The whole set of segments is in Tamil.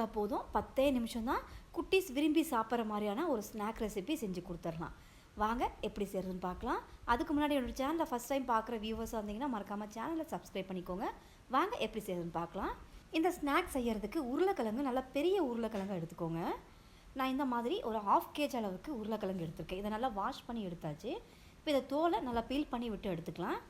இருந்தால் போதும். 10 நிமிஷம் தான். குட்டீஸ் விரும்பி சாப்பிட்ற மாதிரியான ஒரு ஸ்நாக் ரெசிபி செஞ்சு கொடுத்துடலாம். வாங்க எப்படி செய்கிறதுன்னு பார்க்கலாம். அதுக்கு முன்னாடி என்னோடய சேனலை ஃபஸ்ட் டைம் பார்க்குற வியூவர்ஸாக இருந்தீங்கன்னா மறக்காமல் சேனலை சப்ஸ்கிரைப் பண்ணிக்கோங்க. வாங்க எப்படி செய்கிறதுன்னு பார்க்கலாம். இந்த ஸ்நாக் செய்கிறதுக்கு உருளைக்கிழங்கு நல்லா பெரிய உருளைக்கிழங்கு எடுத்துக்கோங்க. நான் இந்த மாதிரி ஒரு 1/2 kg அளவுக்கு உருளைக்கிழங்கு எடுத்துருக்கேன். இதை நல்லா வாஷ் பண்ணி எடுத்தாச்சு. இப்போ இதை தோலை நல்லா பீல் பண்ணி விட்டு எடுத்துக்கலாம்.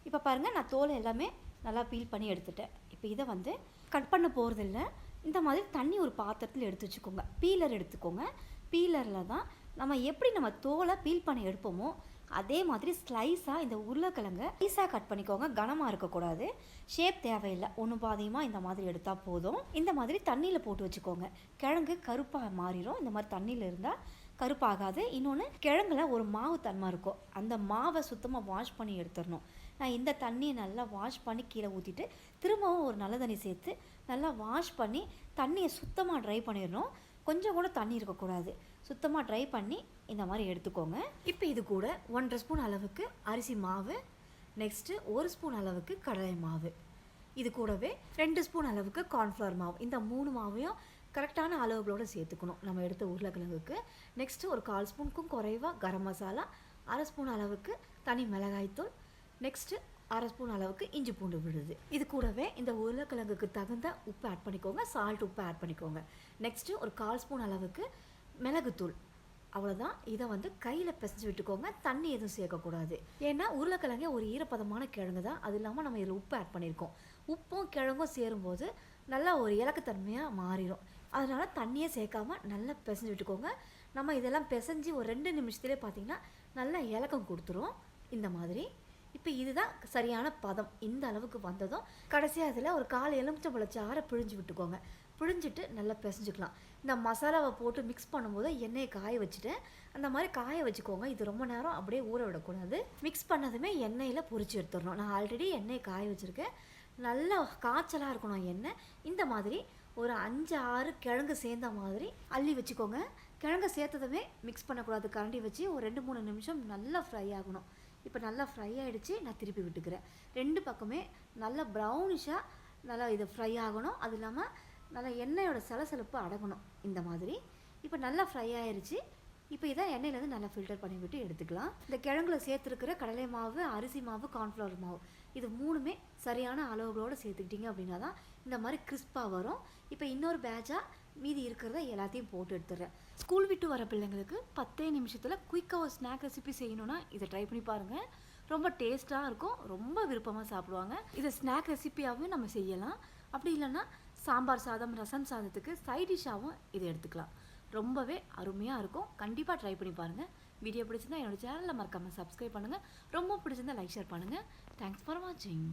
இப்போ பாருங்கள், நான் தோலை எல்லாமே நல்லா பீல் பண்ணி எடுத்துட்டேன். இப்போ இதை வந்து கட் பண்ண போகிறதில்ல. இந்த மாதிரி தண்ணி ஒரு பாத்திரத்தில் எடுத்து வச்சுக்கோங்க. பீலர் எடுத்துக்கோங்க. பீலரில் தான் நம்ம தோலை பீல் பண்ணி எடுப்போமோ அதே மாதிரி ஸ்லைஸாக இந்த உருளைக்கிழங்கை ஸ்லைஸாக கட் பண்ணிக்கோங்க. கனமாக இருக்கக்கூடாது. ஷேப் தேவையில்லை. ஒன்று பாதியமாக இந்த மாதிரி எடுத்தால் போதும். இந்த மாதிரி தண்ணியில் போட்டு வச்சுக்கோங்க. கிழங்கு கருப்பாக மாறிடும். இந்த மாதிரி தண்ணியில் இருந்தால் கருப்பாகாது. இன்னொன்று, கிழங்குல ஒரு மாவு தன்மை இருக்கும். அந்த மாவை சுத்தமாக வாஷ் பண்ணி எடுத்துடணும். நான் இந்த தண்ணியை நல்லா வாஷ் பண்ணி கீழே ஊற்றிட்டு திரும்பவும் ஒரு நல்ல தண்ணி சேர்த்து நல்லா வாஷ் பண்ணி தண்ணியை சுத்தமாக ட்ரை பண்ணிடணும். கொஞ்சம் கூட தண்ணி இருக்கக்கூடாது. சுத்தமாக ட்ரை பண்ணி இந்த மாதிரி எடுத்துக்கோங்க. இப்போ இது கூட 1½ ஸ்பூன் அளவுக்கு அரிசி மாவு, நெக்ஸ்ட்டு 1 ஸ்பூன் அளவுக்கு கடலை மாவு, இது கூடவே 2 ஸ்பூன் அளவுக்கு கார்ன்ஃப்ளவர் மாவு. இந்த 3 மாவையும் கரெக்டான அளவுகளோடு சேர்த்துக்கணும் நம்ம எடுத்த உருளைக்கிழங்குக்கு. நெக்ஸ்ட்டு ஒரு 1/4 ஸ்பூனுக்கும் குறைவாக கரம் மசாலா, 1/2 ஸ்பூன் அளவுக்கு தனி மிளகாய்த்தூள், நெக்ஸ்ட்டு 1/2 ஸ்பூன் அளவுக்கு இஞ்சி பூண்டு விழுது. இது கூடவே இந்த உருளைக்கிழங்குக்கு தகுந்த உப்பு ஆட் பண்ணிக்கோங்க. சால்ட் உப்பு ஆட் பண்ணிக்கோங்க. நெக்ஸ்ட்டு ஒரு 1/4 ஸ்பூன் அளவுக்கு மிளகுத்தூள். அவ்வளோதான். இதை வந்து கையில் பிசைஞ்சு விட்டுக்கோங்க. தண்ணி எதுவும் சேர்க்கக்கூடாது. ஏன்னா உருளைக்கிழங்கே ஒரு ஈரப்பதமான கிழங்கு தான். அது இல்லாமல் நம்ம இதில் உப்பு ஆட் பண்ணியிருக்கோம். உப்பும் கிழங்கும் சேரும்போது நல்லா ஒரு இலக்குத்தன்மையாக மாறிடும். அதனால் தண்ணியே சேர்க்காமல் நல்லா பிசைஞ்சு விட்டுக்கோங்க. நம்ம இதெல்லாம் பிசைஞ்சு ஒரு 2 நிமிஷத்துலேயே பார்த்திங்கன்னா நல்லா இலக்கம் கொடுத்துரும் இந்த மாதிரி. இப்போ இதுதான் சரியான பதம். இந்த அளவுக்கு வந்ததும் கடைசியாக அதில் ஒரு 1/4 எலுமிச்சம்பழம் சாறை பிழிஞ்சு விட்டுக்கோங்க. பிழிஞ்சிட்டு நல்லா பிசைஞ்சுக்கலாம். இந்த மசாலாவை போட்டு மிக்ஸ் பண்ணும்போது எண்ணெயை காய வச்சுட்டு அந்த மாதிரி காய வச்சுக்கோங்க. இது ரொம்ப நேரம் அப்படியே ஊற விடக்கூடாது. மிக்ஸ் பண்ணதுமே எண்ணெயில் பொரிச்சு எடுத்துடணும். நான் ஆல்ரெடி எண்ணெயை காய வச்சுருக்கேன். நல்லா காய்ச்சலாக இருக்கணும் எண்ணெய். இந்த மாதிரி ஒரு 5-6 கிழங்கு சேர்ந்த மாதிரி அள்ளி வச்சுக்கோங்க. கிழங்கு சேர்த்ததுமே மிக்ஸ் பண்ணக்கூடாது. கரண்டி வச்சு ஒரு 2-3 நிமிஷம் நல்லா ஃப்ரை ஆகணும். இப்போ நல்லா ஃப்ரை ஆகிடுச்சு. நான் திருப்பி விட்டுக்கிறேன். 2 பக்கமே நல்லா ப்ரௌனிஷாக நல்லா இது ஃப்ரை ஆகணும். அது இல்லாமல் நல்லா எண்ணெயோட சலசலப்பு அடங்கணும் இந்த மாதிரி. இப்போ நல்லா ஃப்ரை ஆயிடுச்சு. இப்போ இதை எண்ணெயிலேருந்து நல்லா ஃபில்டர் பண்ணி விட்டு எடுத்துக்கலாம். இந்த கிழங்குல சேர்த்துருக்கிற கடலை மாவு, அரிசி மாவு, கார்ன்ஃப்ளவர் மாவு, இது 3மே சரியான அளவுகளோடு சேர்த்துக்கிட்டிங்க அப்படின்னா தான் இந்த மாதிரி கிறிஸ்பாக வரும். இப்போ இன்னொரு பேட்சாக மீதி இருக்கிறத எல்லாத்தையும் போட்டு எடுத்துடுறேன். ஸ்கூல் விட்டு வர பிள்ளைங்களுக்கு 10 நிமிஷத்தில் குயிக்காக ஒரு ஸ்நாக் ரெசிபி செய்யணுன்னா இதை ட்ரை பண்ணி பாருங்கள். ரொம்ப டேஸ்ட்டாக இருக்கும். ரொம்ப விருப்பமாக சாப்பிடுவாங்க. இதை ஸ்நாக் ரெசிப்பியாகவும் நம்ம செய்யலாம். அப்படி இல்லைன்னா சாம்பார் சாதம், ரசம் சாதத்துக்கு சைட் டிஷ்ஷாகவும் இதை எடுத்துக்கலாம். ரொம்பவே அருமையாக இருக்கும். கண்டிப்பாக ட்ரை பண்ணி பாருங்கள். வீடியோ பிடிச்சிருந்தா என்னோடய சேனலில் மறக்காமல் சப்ஸ்கிரைப் பண்ணுங்கள். ரொம்ப பிடிச்சிருந்தா லைக் ஷேர் பண்ணுங்கள். தேங்க்ஸ் ஃபார் வாட்சிங்.